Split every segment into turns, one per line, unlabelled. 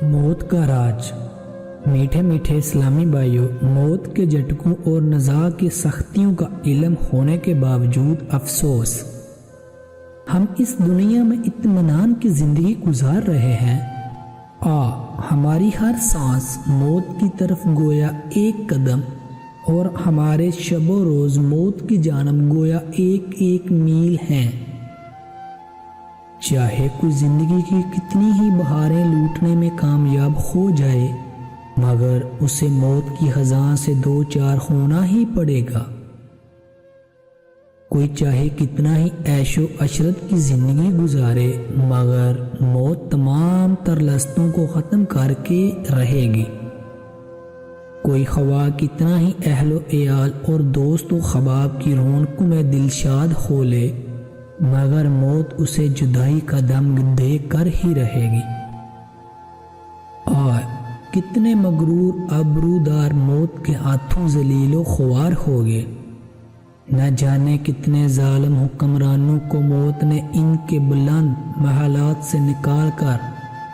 موت کا راج۔ میٹھے میٹھے اسلامی بھائیوں، موت کے جھٹکوں اور نزاع کی سختیوں کا علم ہونے کے باوجود افسوس، ہم اس دنیا میں اطمینان کی زندگی گزار رہے ہیں۔ ہماری ہر سانس موت کی طرف گویا ایک قدم، اور ہمارے شب و روز موت کی جانب گویا ایک ایک میل ہیں۔ چاہے کوئی زندگی کی کتنی ہی بہاریں لوٹنے میں کامیاب ہو جائے، مگر اسے موت کی خزاں سے دو چار ہونا ہی پڑے گا۔ کوئی چاہے کتنا ہی عیش و عشرت کی زندگی گزارے، مگر موت تمام تر لذتوں کو ختم کر کے رہے گی۔ کوئی خواہ کتنا ہی اہل و عیال اور دوست و خباب کی رونقوں میں دلشاد ہو لے، مگر موت اسے جدائی کا دم دے کر ہی رہے گی۔ کتنے مغرور ابرودار موت کے ہاتھوں ذلیل و خوار ہو گئے۔ نہ جانے کتنے ظالم حکمرانوں کو موت نے ان کے بلند محلات سے نکال کر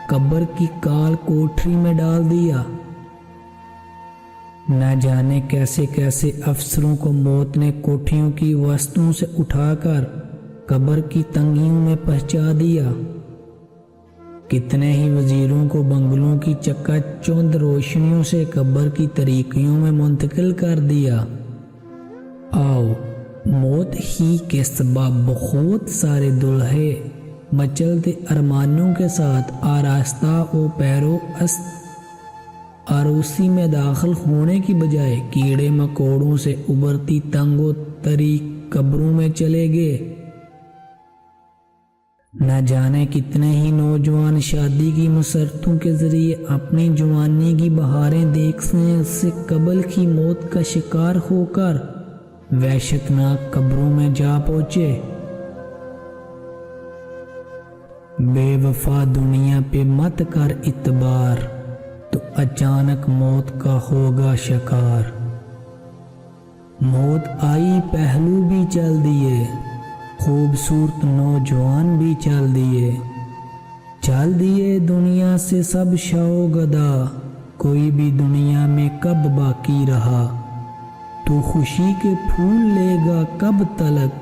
قبر کی کال کوٹری میں ڈال دیا۔ نہ جانے کیسے کیسے افسروں کو موت نے کوٹھیوں کی وسطوں سے اٹھا کر قبر کی تنگیوں میں پہنچا دیا۔ کتنے ہی وزیروں کو بنگلوں کی چکا چوند روشنیوں سے قبر کی تاریکیوں میں منتقل کر دیا۔ موت ہی کے سبب بہت سارے دلہے مچلتے ارمانوں کے ساتھ آراستہ و پیرو عروسی میں داخل ہونے کی بجائے کیڑے مکوڑوں سے ابھرتی تنگ و تریک قبروں میں چلے گئے۔ نہ جانے کتنے ہی نوجوان شادی کی مسرتوں کے ذریعے اپنی جوانی کی بہاریں دیکھنے سے قبل کی موت کا شکار ہو کر وحشتناک قبروں میں جا پہنچے۔ بے وفا دنیا پہ مت کر اعتبار، تو اچانک موت کا ہوگا شکار۔ موت آئی پہلو بھی چل دیے، خوبصورت نوجوان بھی چل دیے دنیا سے سب شو گدا، کوئی بھی دنیا میں کب باقی رہا۔ تو خوشی کے پھول لے گا کب تلک،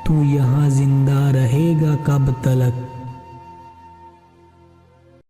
تو یہاں زندہ رہے گا کب تلک۔